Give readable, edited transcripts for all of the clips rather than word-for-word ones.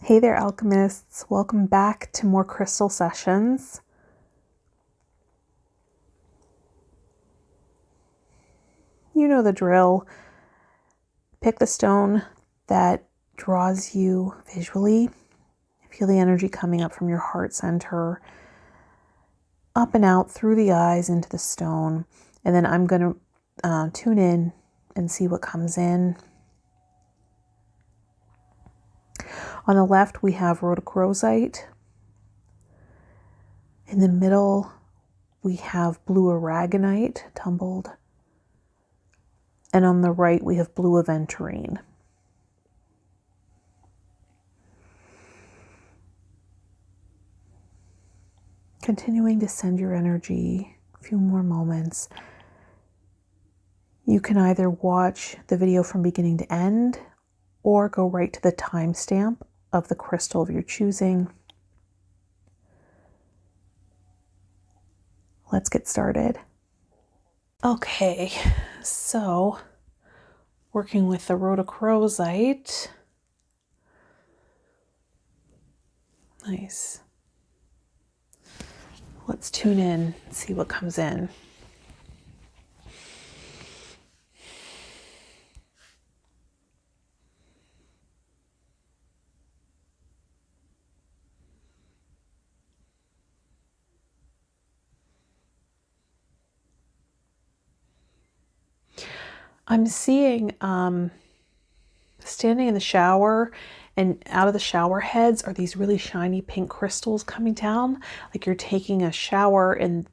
Hey there, alchemists. Welcome back to more crystal sessions. You know the drill. Pick the stone that draws you visually. Feel the energy coming up from your heart center, up and out through the eyes into the stone. And then I'm going to tune in and see what comes in. On the left, we have Rhodochrosite. In the middle, we have blue Aragonite, tumbled. And on the right, we have blue Aventurine. Continuing to send your energy, a few more moments. You can either watch the video from beginning to end or go right to the timestamp of the crystal of your choosing. Let's get started. Okay, so working with the Rhodochrosite. Nice. Let's tune in and see what comes in. I'm seeing standing in the shower, and out of the shower heads are these really shiny pink crystals coming down, like you're taking a shower in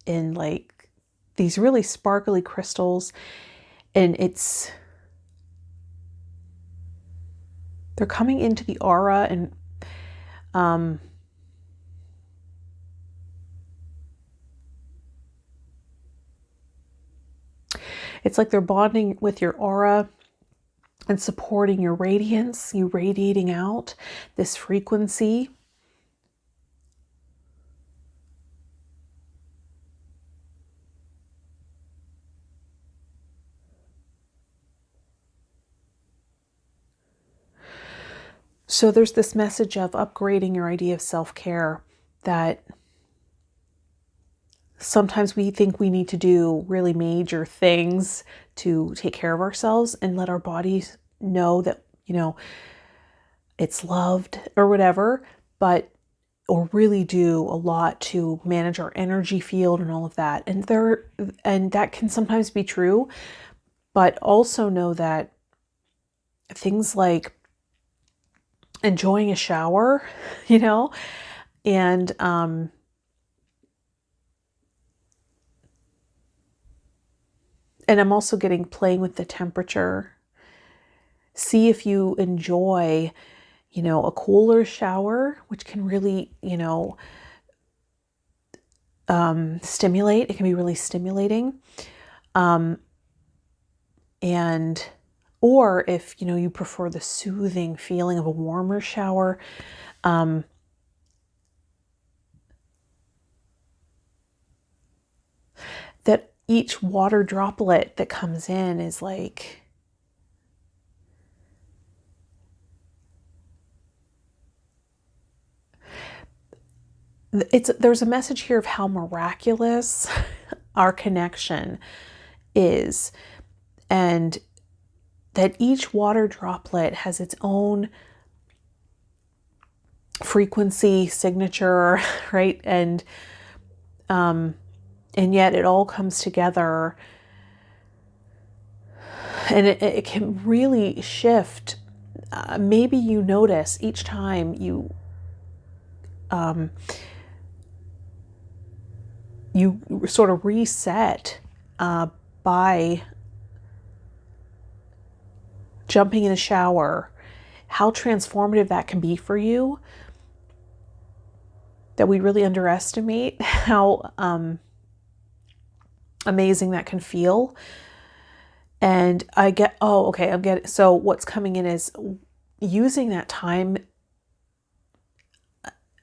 like these really sparkly crystals, and they're coming into the aura, and it's like they're bonding with your aura and supporting your radiance, you radiating out this frequency. So there's this message of upgrading your idea of self-care, that sometimes we think we need to do really major things to take care of ourselves and let our bodies know that, it's loved or whatever, or really do a lot to manage our energy field and all of that. And that can sometimes be true, but also know that things like enjoying a shower, and I'm also getting playing with the temperature. See if you enjoy, a cooler shower, which can really, stimulate. It can be really stimulating. Or if, you prefer the soothing feeling of a warmer shower, that each water droplet that comes in is like, there's a message here of how miraculous our connection is, and that each water droplet has its own frequency signature, right? And yet it all comes together, and it can really shift. Maybe you notice each time you sort of reset by jumping in a shower, how transformative that can be for you, that we really underestimate how amazing that can feel. And so what's coming in is using that time,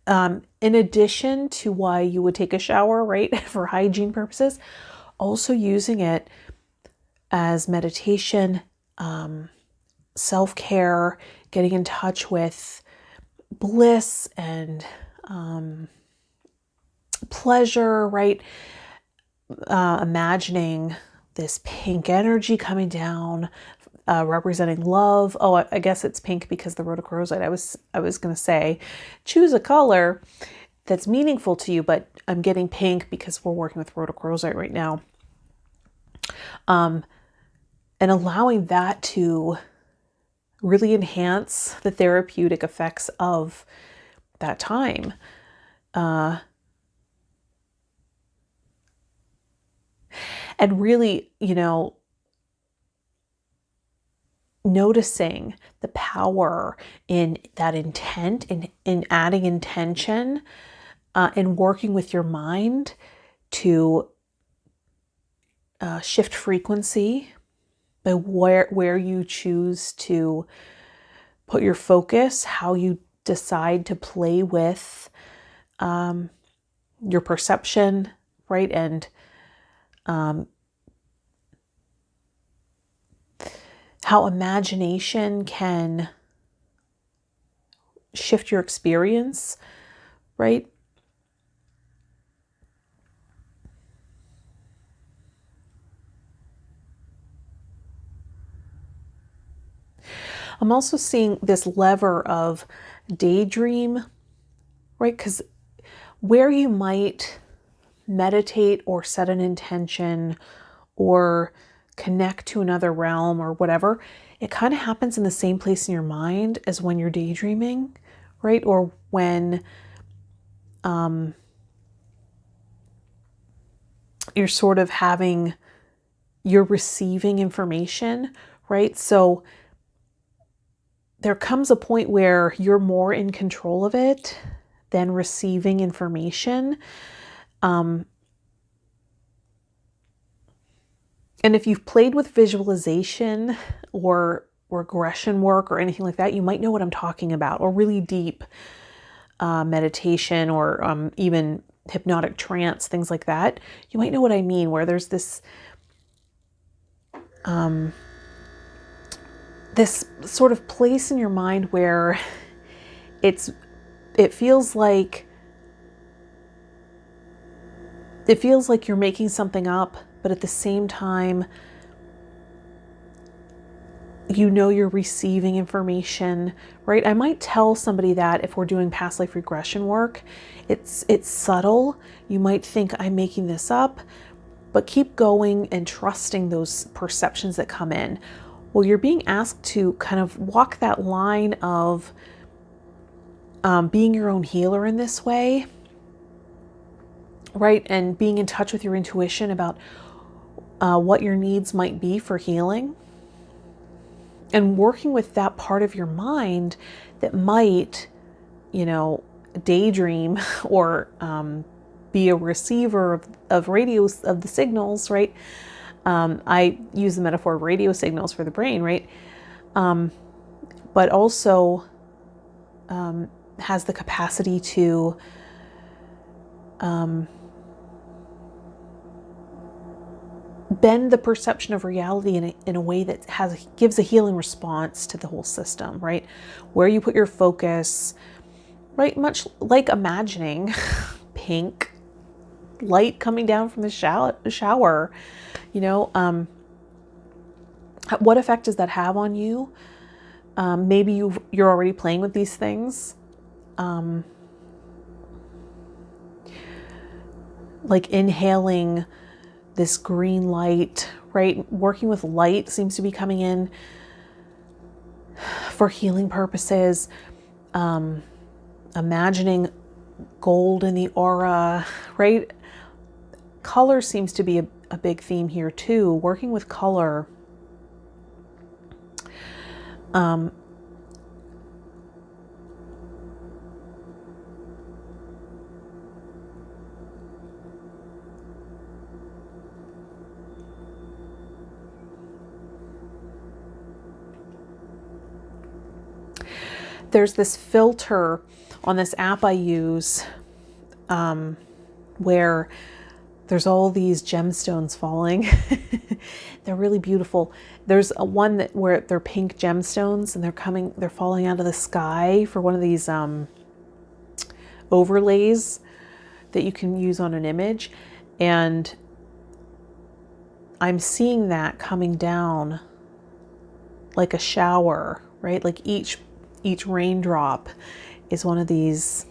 in addition to why you would take a shower, right, for hygiene purposes, also using it as meditation, self-care, getting in touch with bliss and pleasure, right? Imagining this pink energy coming down, representing love. Oh, I guess it's pink because the rhodochrosite. I was going to say, choose a color that's meaningful to you, but I'm getting pink because we're working with rhodochrosite right now. And allowing that to really enhance the therapeutic effects of that time. And really, noticing the power in that intent, in adding intention, and working with your mind to shift frequency by where you choose to put your focus, how you decide to play with your perception, right? And how imagination can shift your experience, right? I'm also seeing this lever of daydream, right? Because where you might meditate or set an intention or connect to another realm or whatever, it kind of happens in the same place in your mind as when you're daydreaming, right? Or when you're sort of you're receiving information, right? So there comes a point where you're more in control of it than receiving information. And if you've played with visualization or regression work or anything like that, you might know what I'm talking about, or really deep meditation or even hypnotic trance, things like that. You might know what I mean, where there's this this sort of place in your mind where it feels like you're making something up, but at the same time, you're receiving information, right? I might tell somebody that if we're doing past life regression work, it's subtle. You might think I'm making this up, but keep going and trusting those perceptions that come in. Well, you're being asked to kind of walk that line of being your own healer in this way, right? And being in touch with your intuition about what your needs might be for healing. And working with that part of your mind that might, daydream or be a receiver of the signals, right? I use the metaphor of radio signals for the brain, right? But also has the capacity to bend the perception of reality in a way that gives a healing response to the whole system, right? Where you put your focus, right? Much like imagining pink light coming down from the shower, what effect does that have on you? Maybe you're already playing with these things. Like inhaling this green light, right? Working with light seems to be coming in for healing purposes. Imagining gold in the aura, right? Color seems to be a big theme here too. Working with color. There's this filter on this app I use where there's all these gemstones falling. They're really beautiful. There's a one that where they're pink gemstones and they're falling out of the sky for one of these overlays that you can use on an image. And I'm seeing that coming down like a shower, right? Like each raindrop is one of these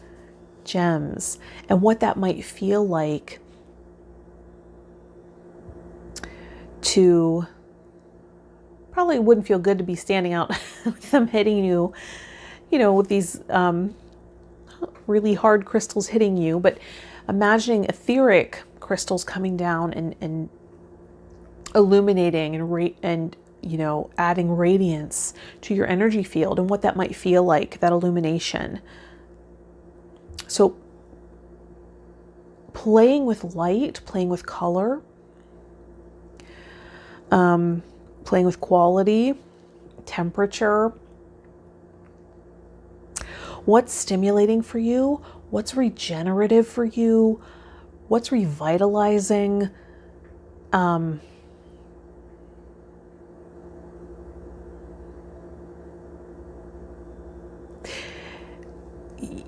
gems. And what that might feel like to, probably wouldn't feel good to be standing out with them hitting you, you know, with these really hard crystals hitting you, but imagining etheric crystals coming down and illuminating and you know, adding radiance to your energy field and what that might feel like, that illumination. So playing with light, playing with color, playing with quality, temperature. What's stimulating for you? What's regenerative for you? What's revitalizing?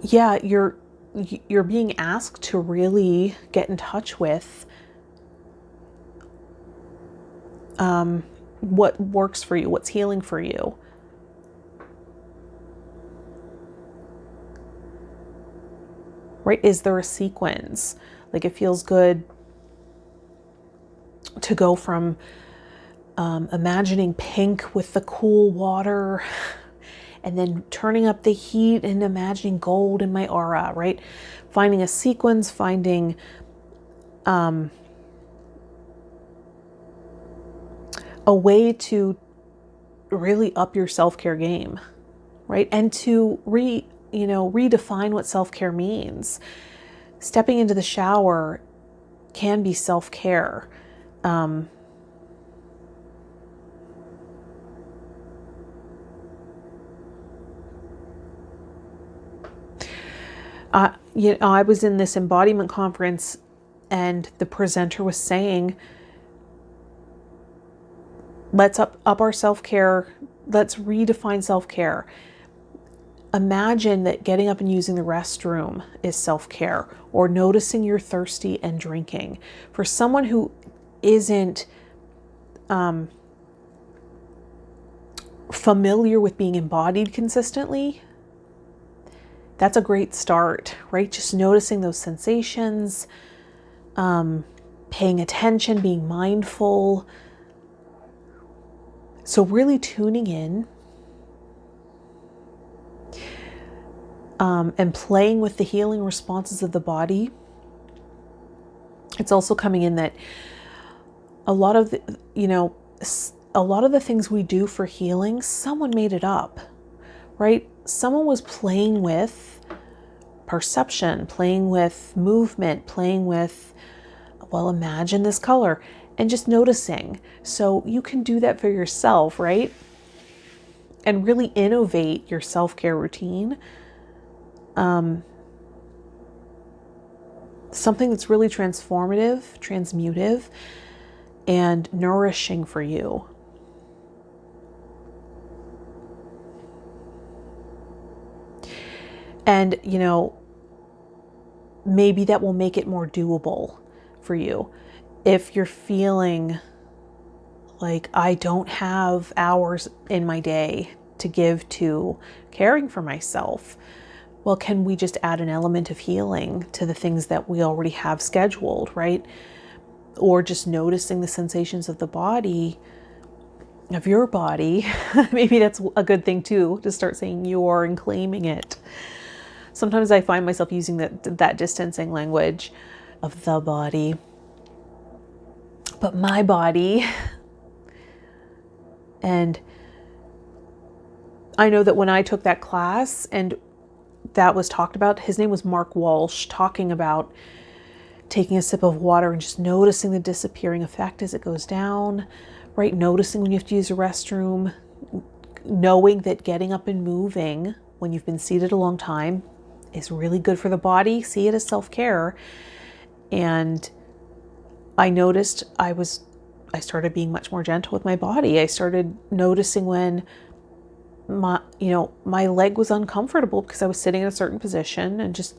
Yeah, you're being asked to really get in touch with what works for you, what's healing for you. Right? Is there a sequence? Like, it feels good to go from imagining pink with the cool water and then turning up the heat and imagining gold in my aura, right? Finding a sequence, finding a way to really up your self-care game, right? And to redefine what self-care means. Stepping into the shower can be self-care. I was in this embodiment conference and the presenter was saying, let's up our self-care. Let's redefine self-care. Imagine that getting up and using the restroom is self-care, or noticing you're thirsty and drinking. For someone who isn't familiar with being embodied consistently, that's a great start, right? Just noticing those sensations, paying attention, being mindful. So really tuning in and playing with the healing responses of the body. It's also coming in that a lot of the things we do for healing, someone made it up, right? Someone was playing with perception, playing with movement, playing with, well, imagine this color, and just noticing. So you can do that for yourself, right? And really innovate your self-care routine. Something that's really transformative, transmutive, and nourishing for you. And, maybe that will make it more doable for you. If you're feeling like, I don't have hours in my day to give to caring for myself, well, can we just add an element of healing to the things that we already have scheduled, right? Or just noticing the sensations of the body, of your body. Maybe that's a good thing too, to start saying your and claiming it. Sometimes I find myself using that distancing language of the body, but my body. And I know that when I took that class and that was talked about, his name was Mark Walsh, talking about taking a sip of water and just noticing the disappearing effect as it goes down, right? Noticing when you have to use the restroom, knowing that getting up and moving when you've been seated a long time is really good for the body. See it as self-care. And I noticed I started being much more gentle with my body. I started noticing when my leg was uncomfortable because I was sitting in a certain position, and just,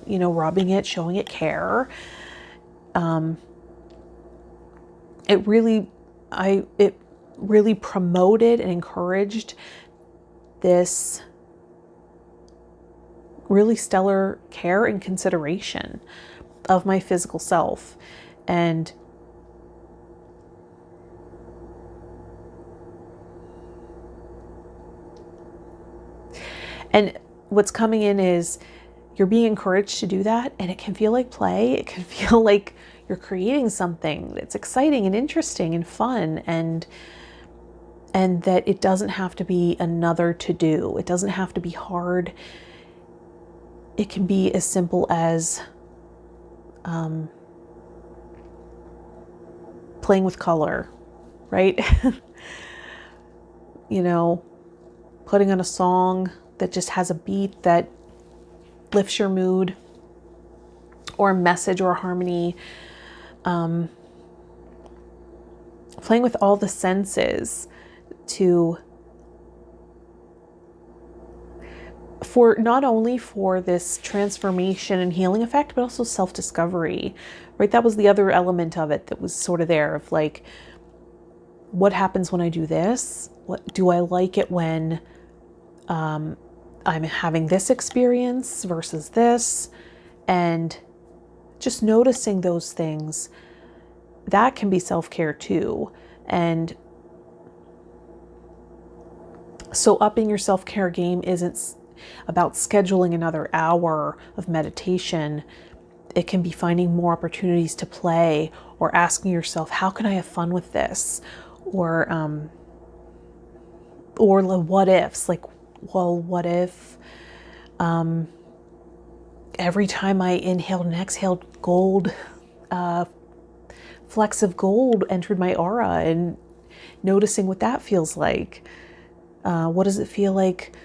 rubbing it, showing it care. It really promoted and encouraged this really stellar care and consideration of my physical self. And what's coming in is you're being encouraged to do that, and it can feel like play. It can feel like you're creating something that's exciting and interesting and fun, and that it doesn't have to be another to do. It doesn't have to be hard. It can be as simple as playing with color, right? Putting on a song that just has a beat that lifts your mood, or a message or a harmony. Playing with all the senses for not only for this transformation and healing effect, but also self-discovery, right? That was the other element of it that was sort of there, of like, what happens when I do this? What do I like it when I'm having this experience versus this? And just noticing those things, that can be self-care too. And so upping your self-care game isn't about scheduling another hour of meditation. It can be finding more opportunities to play, or asking yourself, how can I have fun with this? Or the what ifs, like, well, what if every time I inhaled and exhaled, gold, flecks of gold entered my aura, and noticing what that feels like. What does it feel like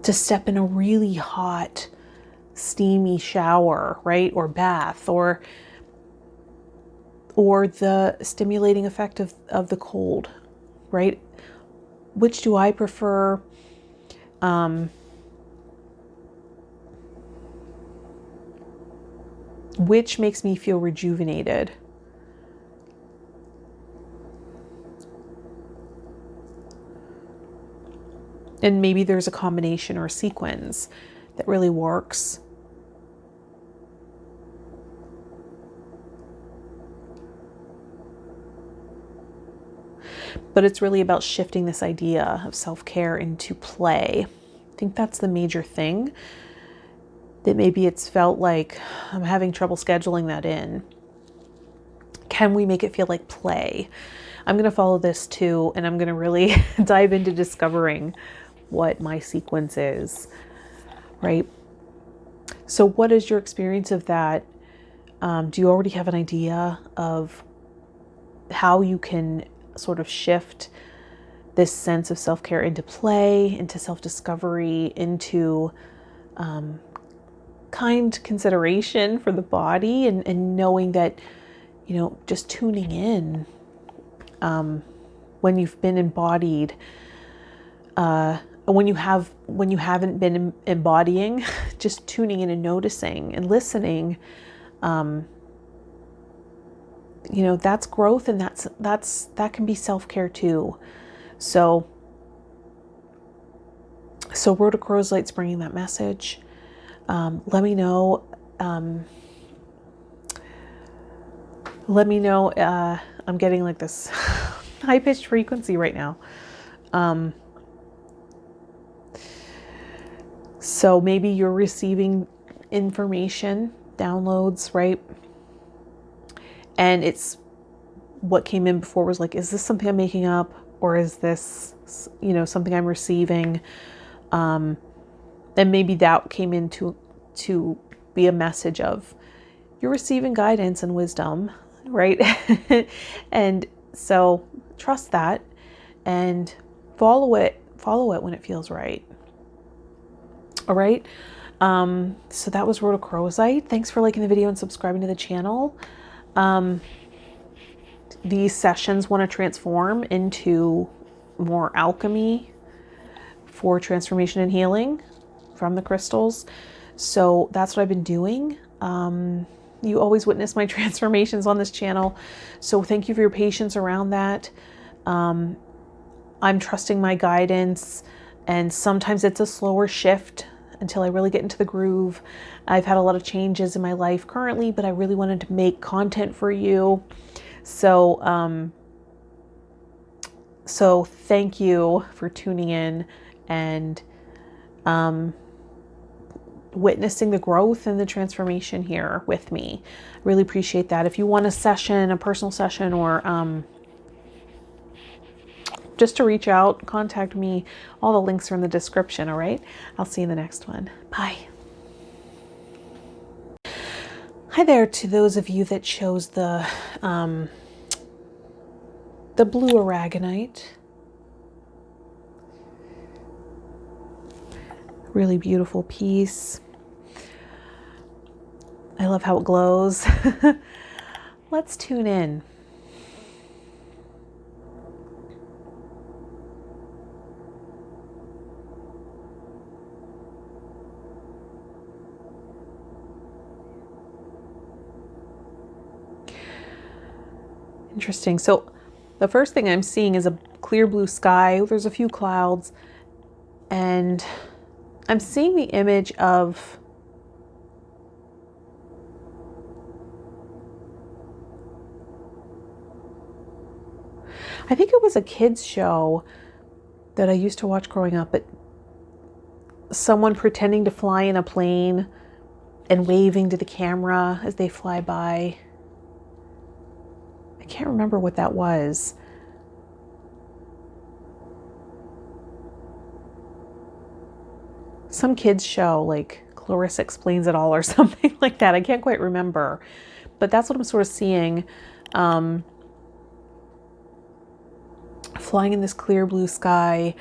to step in a really hot, steamy shower, right? Or bath, or the stimulating effect of the cold, right? Which do I prefer? Which makes me feel rejuvenated? And maybe there's a combination or a sequence that really works. But it's really about shifting this idea of self-care into play. I think that's the major thing. That maybe it's felt like I'm having trouble scheduling that in. Can we make it feel like play? I'm going to follow this too, and I'm going to really dive into discovering what my sequence is, right? So what is your experience of that? Do you already have an idea of how you can sort of shift this sense of self-care into play, into self-discovery, into kind consideration for the body, and knowing that, just tuning in when you've been embodied, when you haven't been embodying, just tuning in and noticing and listening, that's growth, and that can be self-care too. So Rhodochrosite's bringing that message. Let me know. I'm getting like this high-pitched frequency right now. So maybe you're receiving information, downloads, right? And it's what came in before was like, is this something I'm making up, or is this, something I'm receiving? And maybe that came in to be a message of, you're receiving guidance and wisdom, right? And so trust that and follow it when it feels right. All right. So that was Rhodochrosite. Thanks for liking the video and subscribing to the channel. These sessions want to transform into more alchemy for transformation and healing from the crystals. So that's what I've been doing. You always witness my transformations on this channel. So thank you for your patience around that. I'm trusting my guidance, and sometimes it's a slower shift until I really get into the groove. I've had a lot of changes in my life currently, but I really wanted to make content for you. So, so thank you for tuning in and witnessing the growth and the transformation here with me. I really appreciate that. If you want a session, a personal session, or just to reach out, contact me. All the links are in the description, all right? I'll see you in the next one. Bye. Hi there to those of you that chose the blue Aragonite. Really beautiful piece. I love how it glows. Let's tune in. Interesting. So the first thing I'm seeing is a clear blue sky. There's a few clouds, and I'm seeing the image of I think it was a kids show that I used to watch growing up, but someone pretending to fly in a plane and waving to the camera as they fly by. I can't remember what that was. Some kids show, like Clarissa Explains It All or something like that. I can't quite remember, but that's what I'm sort of seeing. Flying in this clear blue sky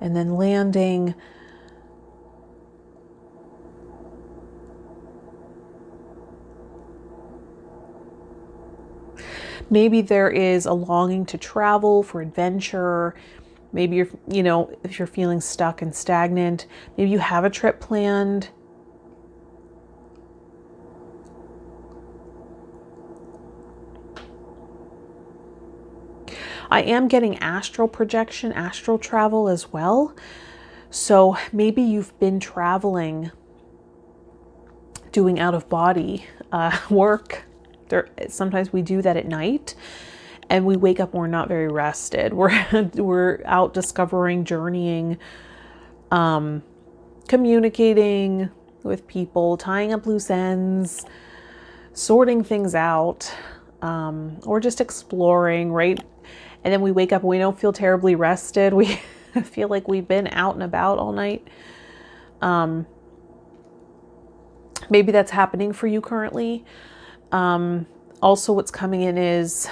and then landing. Maybe there is a longing to travel for adventure. Maybe you're, if you're feeling stuck and stagnant, maybe you have a trip planned. I am getting astral projection, astral travel as well. So maybe you've been traveling, doing out of body work. Sometimes we do that at night, and we wake up and we're not very rested. We're out discovering, journeying, communicating with people, tying up loose ends, sorting things out, or just exploring, right? And then we wake up and we don't feel terribly rested. We feel like we've been out and about all night. Maybe that's happening for you currently. Also, what's coming in is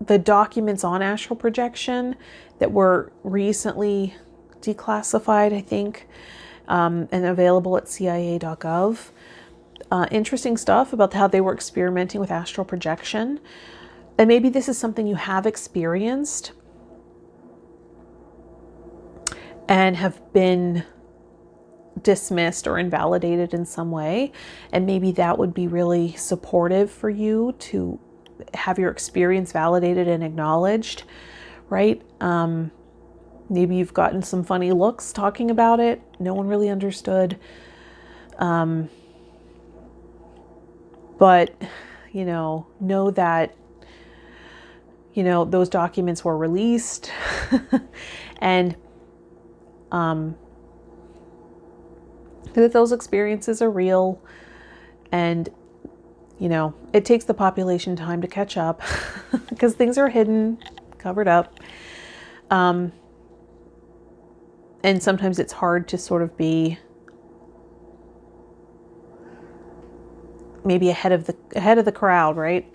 the documents on astral projection that were recently declassified, I think, and available at CIA.gov. Interesting stuff about how they were experimenting with astral projection. And maybe this is something you have experienced and have been dismissed or invalidated in some way. And maybe that would be really supportive for you to have your experience validated and acknowledged, right? Maybe you've gotten some funny looks talking about it. No one really understood. But, know that those documents were released and that those experiences are real, and it takes the population time to catch up because things are hidden, covered up, and sometimes it's hard to sort of be maybe ahead of the crowd, right?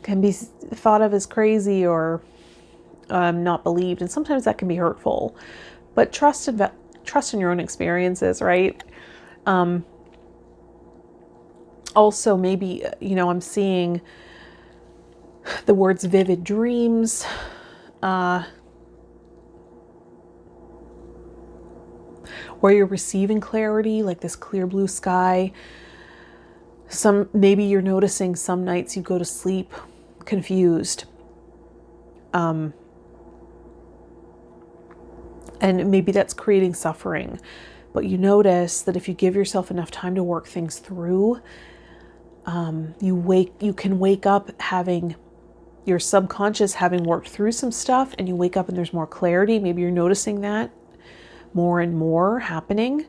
Can be thought of as crazy or not believed, and sometimes that can be hurtful. But trust and trust in your own experiences, right? Also, maybe, I'm seeing the words vivid dreams, where you're receiving clarity, like this clear blue sky. Maybe you're noticing some nights you go to sleep confused. And maybe that's creating suffering. But you notice that if you give yourself enough time to work things through, you can wake up having your subconscious having worked through some stuff, and you wake up and there's more clarity. Maybe you're noticing that more and more happening.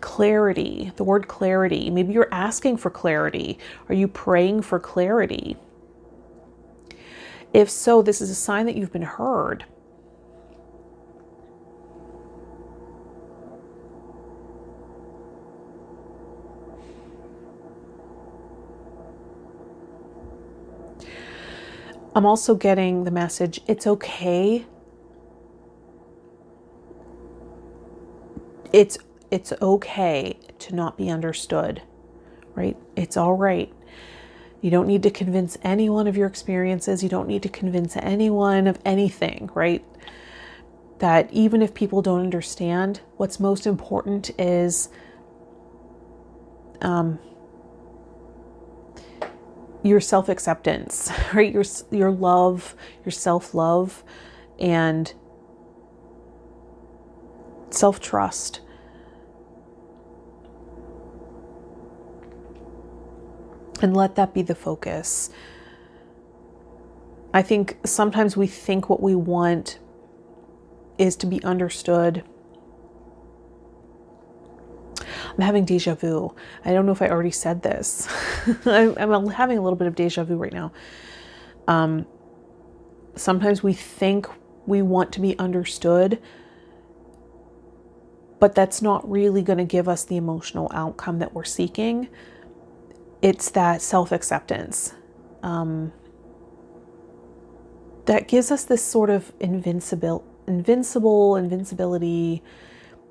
Clarity, the word clarity. Maybe you're asking for clarity. Are you praying for clarity? If so, this is a sign that you've been heard. I'm also getting the message, it's okay. It's okay to not be understood, right? It's all right. You don't need to convince anyone of your experiences. You don't need to convince anyone of anything, right? That even if people don't understand, what's most important is your self-acceptance, right? Your love, your self-love, and self-trust. And let that be the focus. I think sometimes we think what we want is to be understood. I'm having deja vu. I don't know if I already said this. I'm having a little bit of deja vu right now. Sometimes we think we want to be understood, but that's not really going to give us the emotional outcome that we're seeking. It's that self-acceptance that gives us this sort of invincibility,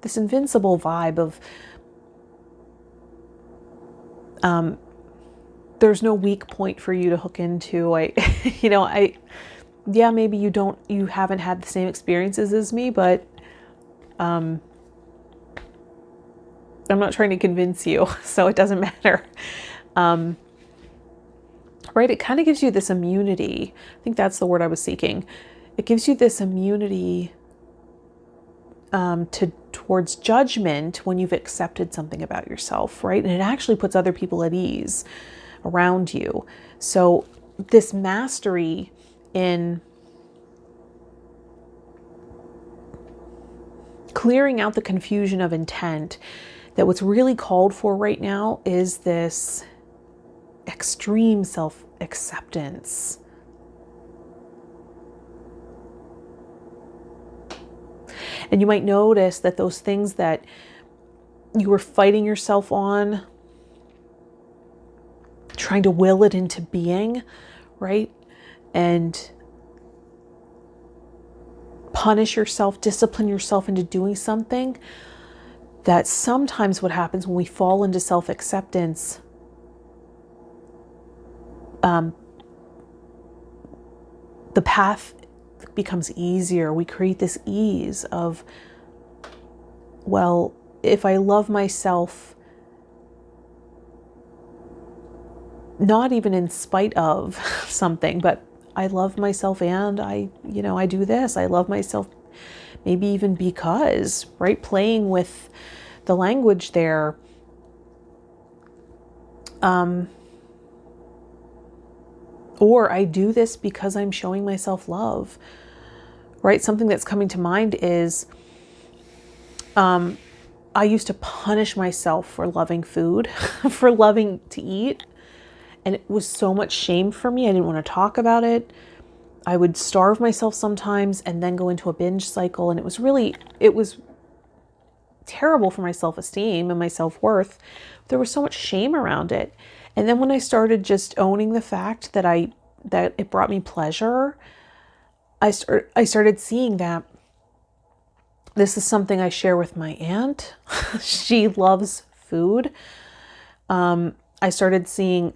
this invincible vibe of there's no weak point for you to hook into. Maybe you haven't had the same experiences as me, but I'm not trying to convince you, so it doesn't matter. Right? It kind of gives you this immunity. I think that's the word I was seeking. It gives you this immunity towards judgment when you've accepted something about yourself, right? And it actually puts other people at ease around you. So this mastery in clearing out the confusion of intent, that what's really called for right now is this extreme self-acceptance. And you might notice that those things that you were fighting yourself on, trying to will it into being, right? And punish yourself, discipline yourself into doing something, that sometimes what happens when we fall into self-acceptance, the path becomes easier. We create this ease of, well, if I love myself, not even in spite of something, but I love myself and I do this. I love myself maybe even because, right? Playing with the language there. Or I do this because I'm showing myself love, right? Something that's coming to mind is I used to punish myself for loving food, for loving to eat. And it was so much shame for me. I didn't want to talk about it. I would starve myself sometimes and then go into a binge cycle. And it was terrible for my self-esteem and my self-worth. There was so much shame around it. And then when I started just owning the fact that it brought me pleasure, I started seeing that this is something I share with my aunt. She loves food. I started seeing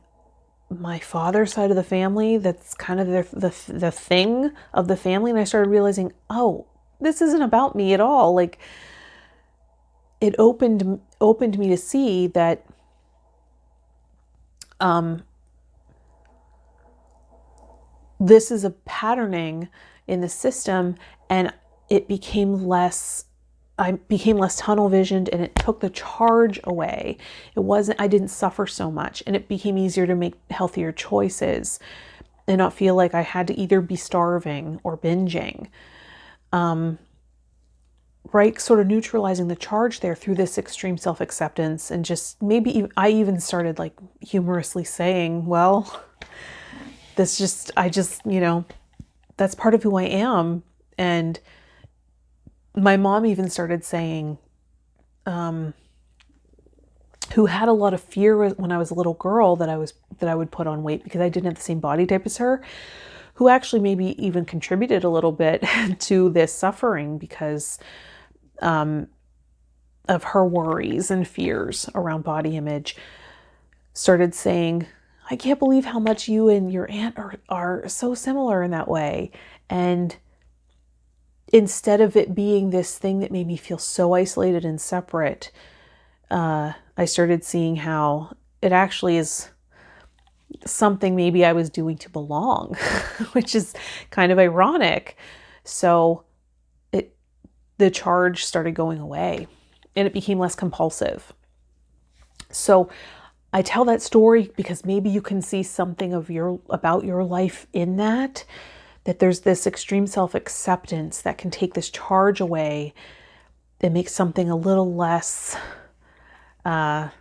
my father's side of the family. That's kind of the thing of the family. And I started realizing, oh, this isn't about me at all. Like, it opened me to see that this is a patterning in the system, and it became less, I became less tunnel visioned, and it took the charge away. I didn't suffer so much, and it became easier to make healthier choices and not feel like I had to either be starving or binging. Right? Sort of neutralizing the charge there through this extreme self-acceptance, and just maybe I even started like humorously saying, well, I just, that's part of who I am. And my mom even started saying, who had a lot of fear when I was a little girl that I would put on weight because I didn't have the same body type as her, who actually maybe even contributed a little bit to this suffering because of her worries and fears around body image, started saying, I can't believe how much you and your aunt are so similar in that way. And instead of it being this thing that made me feel so isolated and separate, I started seeing how it actually is something maybe I was doing to belong, which is kind of ironic. So the charge started going away, and it became less compulsive. So I tell that story because maybe you can see something about your life in that there's this extreme self-acceptance that can take this charge away and make something a little less I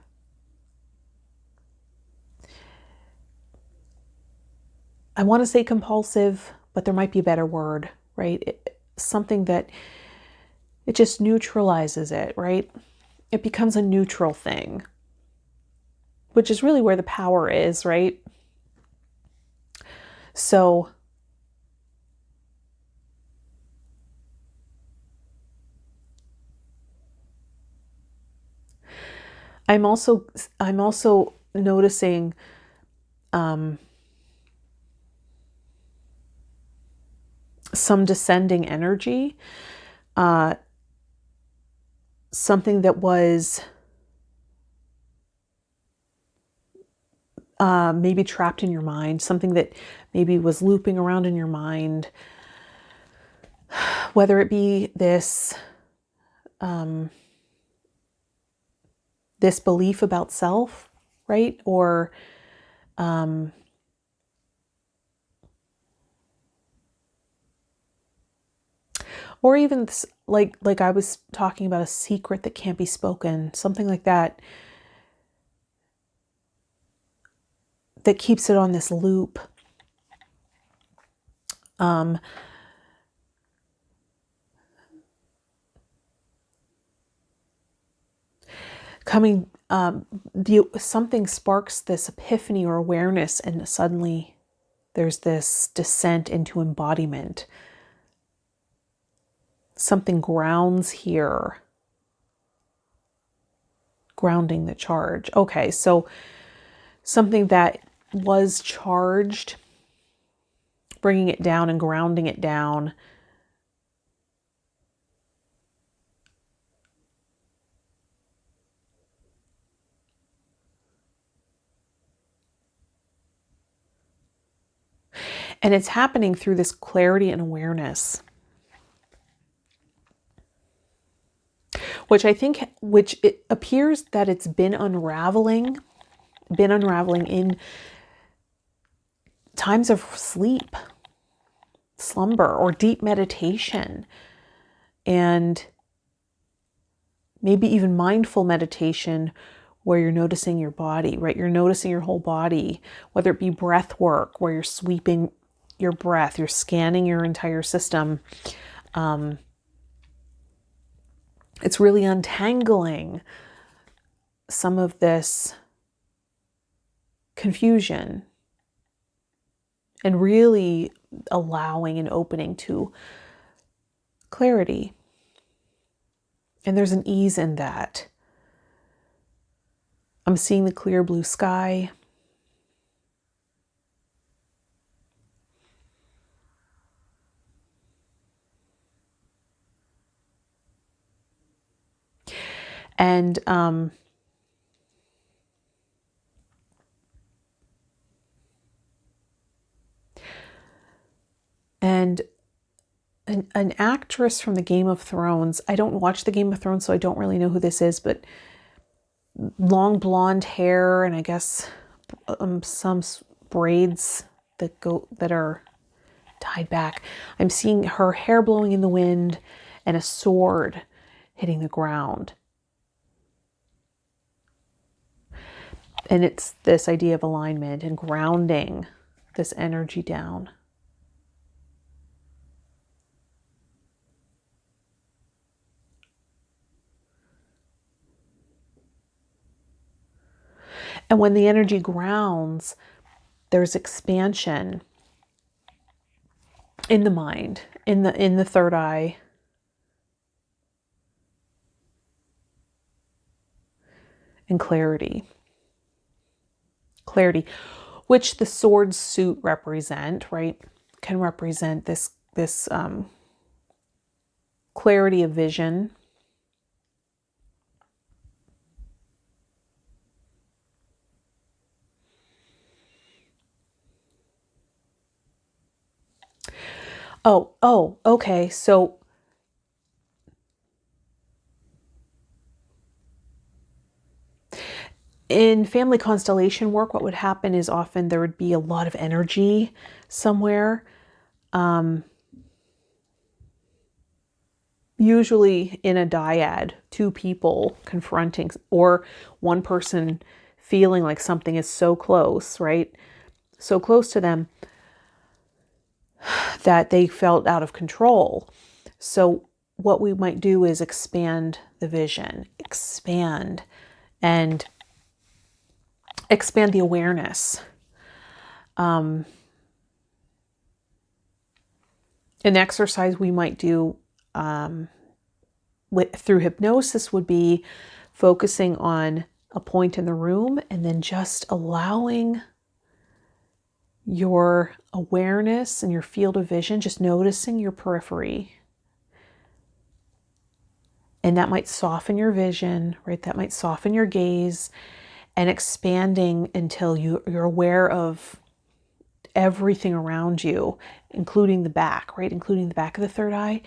want to say compulsive, but there might be a better word, right? Something that it just neutralizes it, right? It becomes a neutral thing, which is really where the power is, right? So I'm also noticing some descending energy, something that was maybe trapped in your mind, something that maybe was looping around in your mind, whether it be this this belief about self, right? Or even this, like I was talking about, a secret that can't be spoken, something like that, that keeps it on this loop. Something sparks this epiphany or awareness, and suddenly there's this descent into embodiment. Something grounds here, grounding the charge. Okay, so something that was charged, bringing it down and grounding it down. And it's happening through this clarity and awareness, which it appears that it's been unraveling in times of sleep, slumber, or deep meditation, and maybe even mindful meditation, where you're noticing your body, right? You're noticing your whole body, whether it be breath work, where you're sweeping your breath, you're scanning your entire system. It's really untangling some of this confusion and really allowing and opening to clarity. And there's an ease in that. I'm seeing the clear blue sky. And an actress from the Game of Thrones, I don't watch the Game of Thrones, so I don't really know who this is, but long blonde hair, and I guess some braids that are tied back. I'm seeing her hair blowing in the wind and a sword hitting the ground. And it's this idea of alignment and grounding this energy down. And when the energy grounds, there's expansion in the mind, in the third eye, and clarity. Clarity, which the sword suit represent, right? Can represent this clarity of vision. Oh, okay. So in family constellation work, what would happen is often there would be a lot of energy somewhere. Usually in a dyad, two people confronting, or one person feeling like something is so close, right? So close to them that they felt out of control. So what we might do is expand the vision, expand the awareness. An exercise we might do through hypnosis would be focusing on a point in the room and then just allowing your awareness and your field of vision, just noticing your periphery. And that might soften your vision, right? That might soften your gaze, and expanding until you're aware of everything around you, including the back, right? Including the back of the third eye.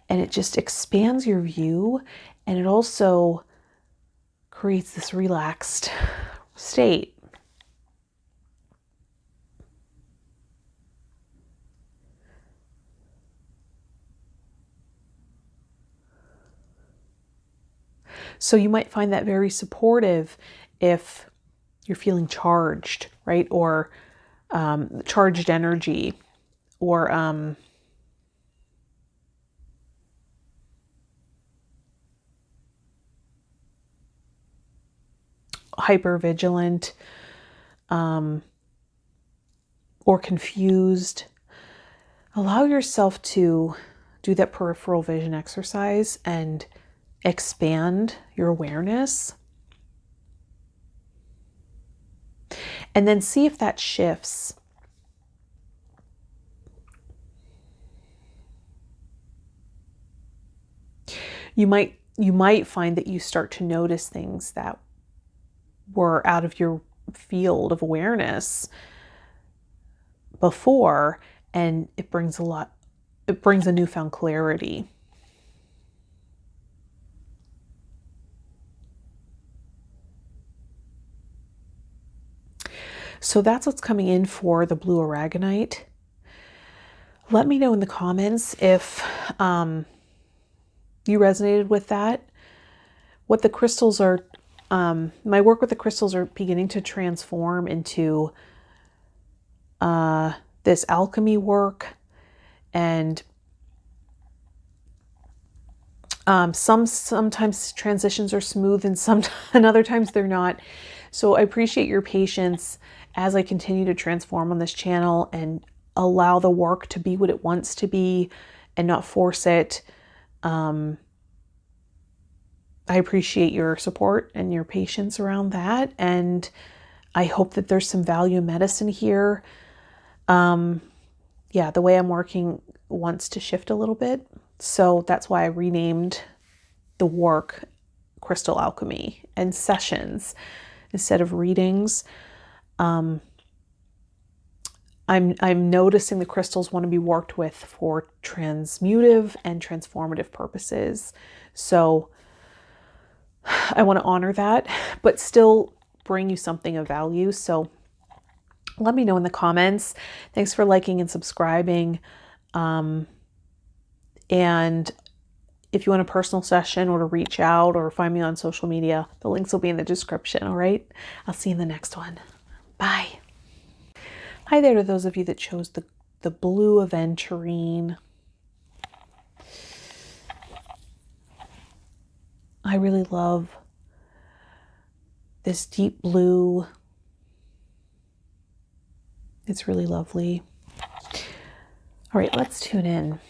And it just expands your view, and it also creates this relaxed state. So you might find that very supportive if you're feeling charged, right? Or charged energy, or hypervigilant, or confused. Allow yourself to do that peripheral vision exercise and expand your awareness. And then see if that shifts. You might find that you start to notice things that were out of your field of awareness before, and it brings a newfound clarity. So that's what's coming in for the blue Aragonite. Let me know in the comments if you resonated with that. What the crystals are, my work with the crystals are beginning to transform into this alchemy work, and sometimes transitions are smooth and other times they're not. So I appreciate your patience as I continue to transform on this channel and allow the work to be what it wants to be and not force it. I appreciate your support and your patience around that. And I hope that there's some value in medicine here. Yeah, the way I'm working wants to shift a little bit. So that's why I renamed the work Crystal Alchemy and sessions instead of readings. I'm noticing the crystals want to be worked with for transmutive and transformative purposes. So I want to honor that, but still bring you something of value. So let me know in the comments. Thanks for liking and subscribing. And if you want a personal session or to reach out or find me on social media, the links will be in the description. All right. I'll see you in the next one. Bye. Hi there to those of you that chose the blue Aventurine. I really love this deep blue. It's really lovely. All right, let's tune in.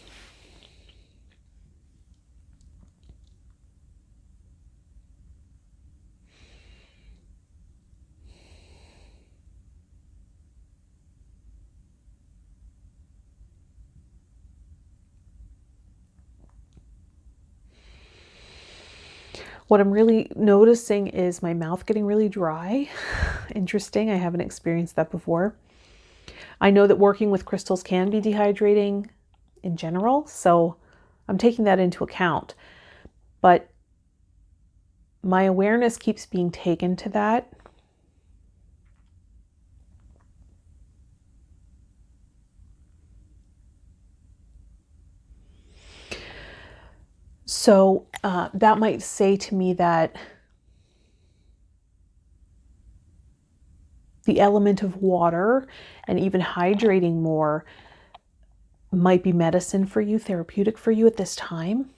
What I'm really noticing is my mouth getting really dry. Interesting. I haven't experienced that before. I know that working with crystals can be dehydrating in general, so I'm taking that into account. But my awareness keeps being taken to that. So that might say to me that the element of water and even hydrating more might be medicine for you, therapeutic for you at this time.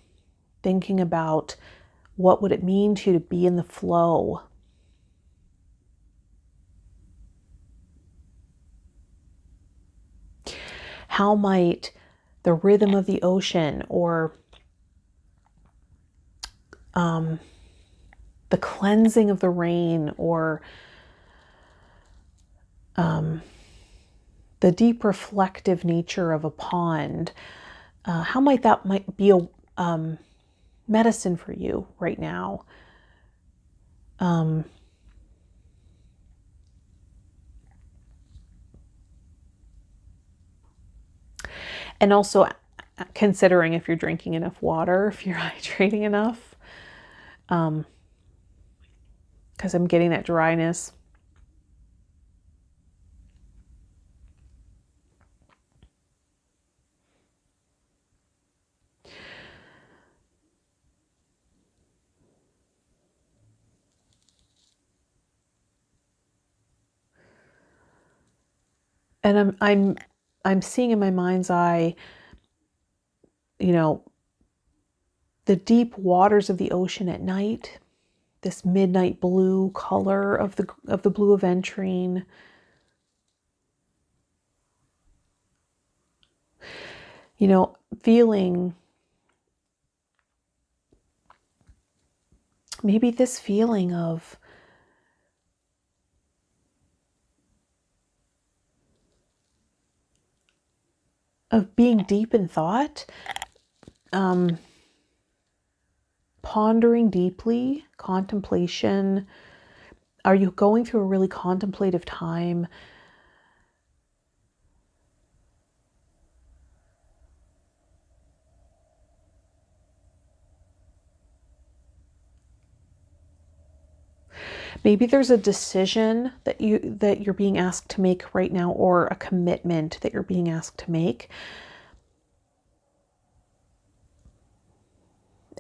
Thinking about what would it mean to you to be in the flow. How might the rhythm of the ocean or the cleansing of the rain or the deep reflective nature of a pond, how might that be a medicine for you right now? And also considering if you're drinking enough water, if you're hydrating enough, because I'm getting that dryness. And I'm seeing in my mind's eye, you know, the deep waters of the ocean at night, this midnight blue color of the blue Aventurine. You know, feeling maybe this feeling of being deep in thought, pondering deeply, contemplation. Are you going through a really contemplative time? Maybe there's a decision that you're being asked to make right now, or a commitment that you're being asked to make.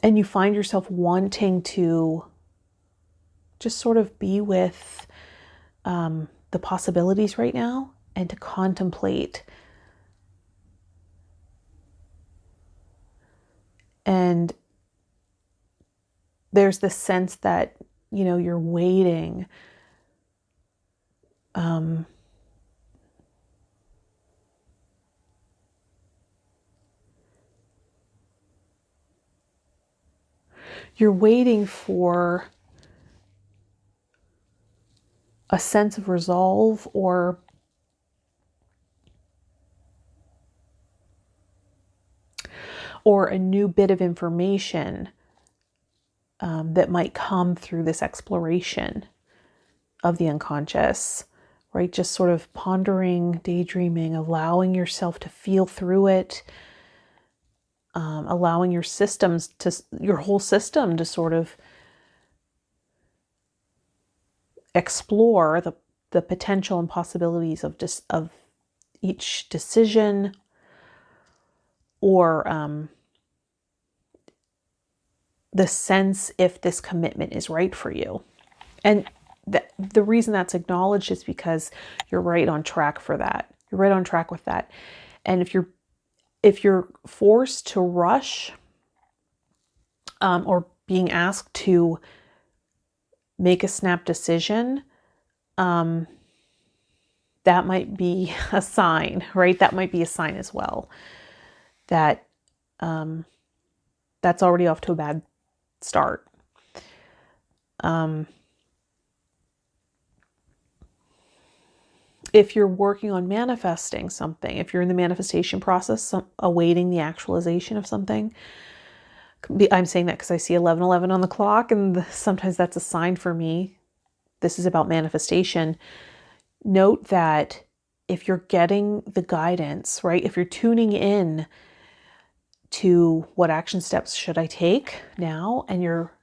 And you find yourself wanting to just sort of be with the possibilities right now and to contemplate. And there's this sense that, you know, you're waiting. You're waiting for a sense of resolve or a new bit of information that might come through this exploration of the unconscious, right? Just sort of pondering, daydreaming, allowing yourself to feel through it, allowing your whole system to sort of explore the potential and possibilities of each decision, or the sense if this commitment is right for you. And the reason that's acknowledged is because you're right on track for that. You're right on track with that. And if you're forced to rush, or being asked to make a snap decision, that might be a sign, right? That might be a sign as well that that's already off to a bad start. If you're working on manifesting something, if you're in the manifestation process, awaiting the actualization of something, I'm saying that because I see 11:11 on the clock, and sometimes that's a sign for me. This is about manifestation. Note that if you're getting the guidance, right? If you're tuning in to what action steps should I take now, and you're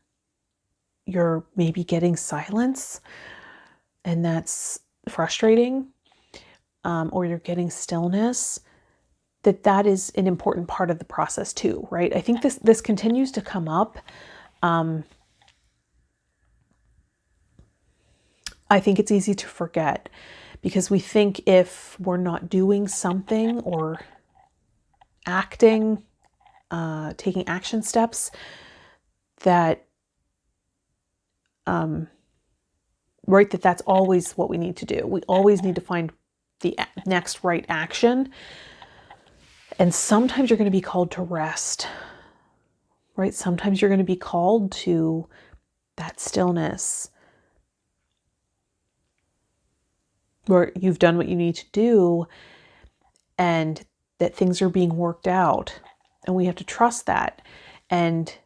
maybe getting silence, and that's frustrating, or you're getting stillness, that is an important part of the process too, right? I think this continues to come up. I think it's easy to forget because we think if we're not doing something or acting, taking action steps, that right, that's always what we need to do. We always need to find the next right action. And sometimes you're going to be called to rest, right? Sometimes you're going to be called to that stillness where you've done what you need to do and that things are being worked out. And we have to trust that. And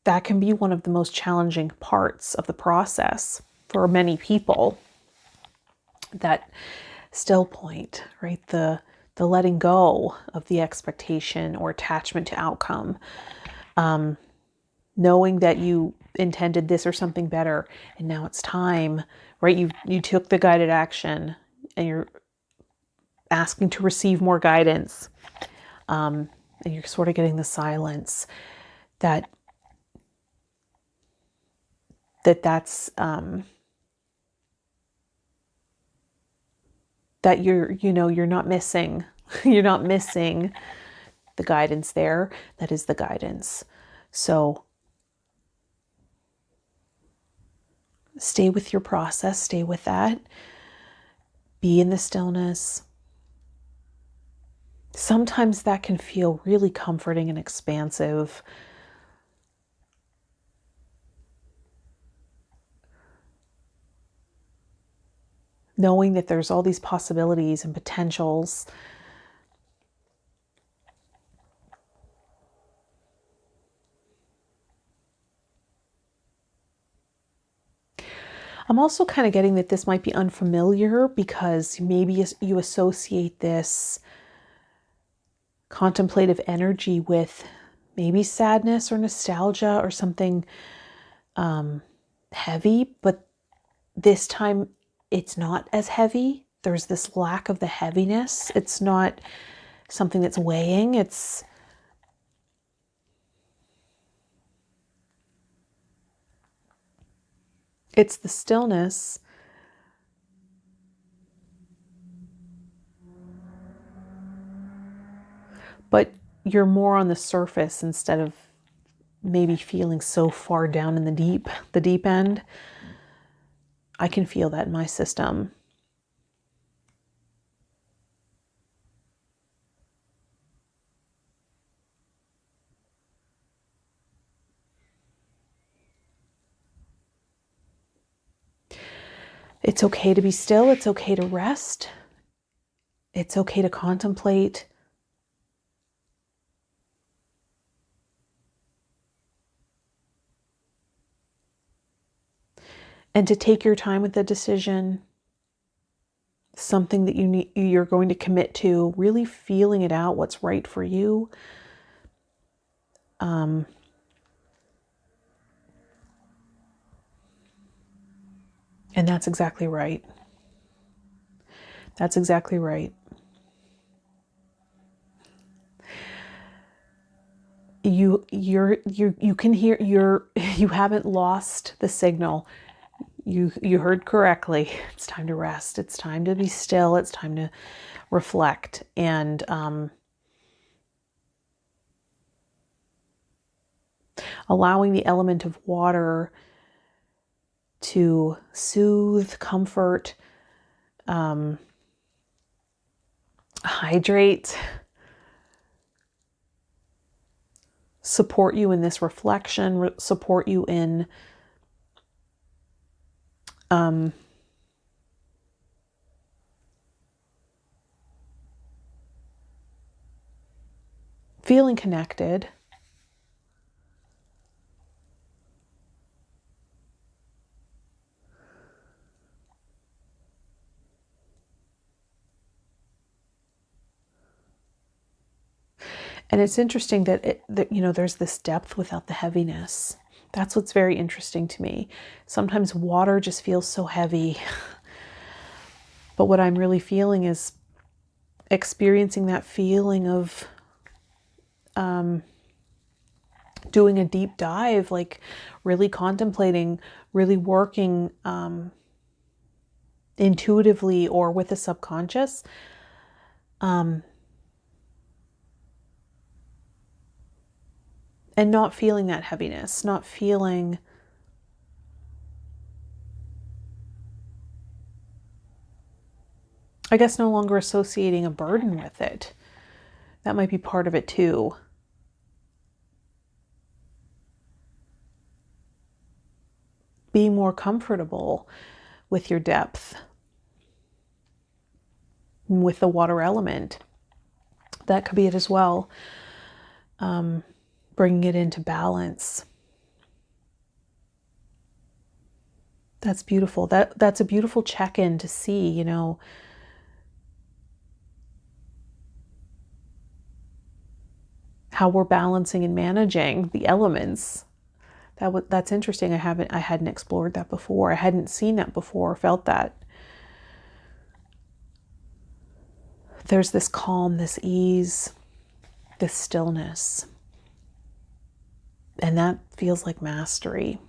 that can be one of the most challenging parts of the process for many people. That still point, right? The letting go of the expectation or attachment to outcome. Knowing that you intended this or something better, and now it's time, right? You took the guided action and you're asking to receive more guidance. And you're sort of getting the silence that's that you're not missing you're not missing the guidance there. That is the guidance. So stay with your process, stay with that, be in the stillness. Sometimes that can feel really comforting and expansive. Knowing that there's all these possibilities and potentials. I'm also kind of getting that this might be unfamiliar because maybe you associate this contemplative energy with maybe sadness or nostalgia or something heavy, but this time it's not as heavy. There's this lack of the heaviness. It's not something that's weighing. It's the stillness. But you're more on the surface instead of maybe feeling so far down in the deep end. I can feel that in my system. It's okay to be still. It's okay to rest. It's okay to contemplate. And to take your time with the decision, something that you're going to commit to, really feeling it out, what's right for you. And that's exactly right. That's exactly right. You can hear you haven't lost the signal. You heard correctly. It's time to rest. It's time to be still. It's time to reflect. And allowing the element of water to soothe, comfort, hydrate, support you in this reflection, support you in feeling connected. And it's interesting that there's this depth without the heaviness. That's what's very interesting to me. Sometimes water just feels so heavy. But what I'm really feeling is experiencing that feeling of doing a deep dive, like really contemplating, really working intuitively or with the subconscious. And not feeling that heaviness, not feeling I guess no longer associating a burden with it. That might be part of it too. Being more comfortable with your depth, with the water element. That could be it as well. Bringing it into balance. That's beautiful. That's a beautiful check-in to see, how we're balancing and managing the elements. That's interesting. I hadn't explored that before. I hadn't seen that before, felt that. There's this calm, this ease, this stillness. And that feels like mastery.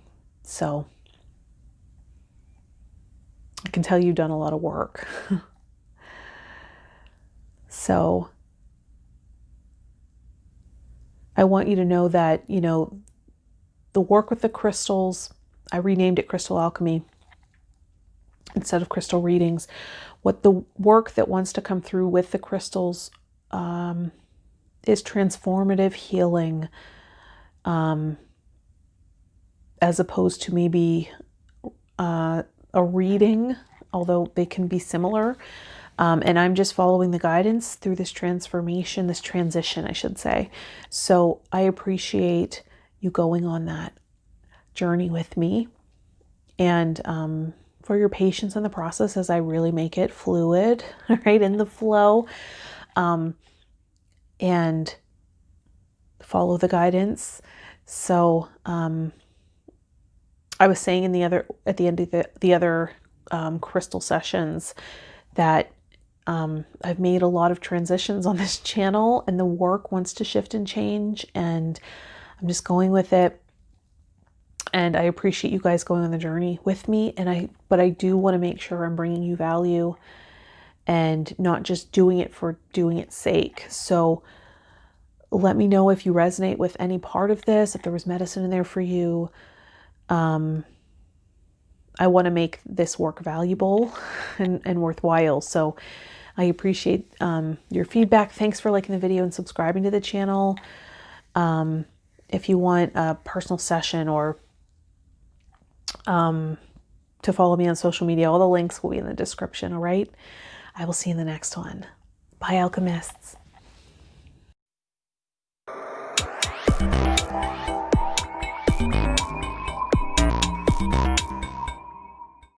So I can tell you've done a lot of work. So I want you to know that, the work with the crystals, I renamed it Crystal Alchemy instead of crystal readings. What the work that wants to come through with the crystals is transformative healing, as opposed to maybe a reading, although they can be similar. And I'm just following the guidance through this transformation, this transition, I should say. So I appreciate you going on that journey with me, and for your patience in the process as I really make it fluid, right, in the flow, and follow the guidance. So I was saying at the end of the other crystal sessions that I've made a lot of transitions on this channel, and the work wants to shift and change, and I'm just going with it. And I appreciate you guys going on the journey with me. But I do want to make sure I'm bringing you value and not just doing it for doing its sake. So let me know if you resonate with any part of this, if there was medicine in there for you. I want to make this work valuable and worthwhile. So I appreciate your feedback. Thanks for liking the video and subscribing to the channel. If you want a personal session or to follow me on social media. All the links will be in the description, all right? I will see you in the next one. Bye, alchemists.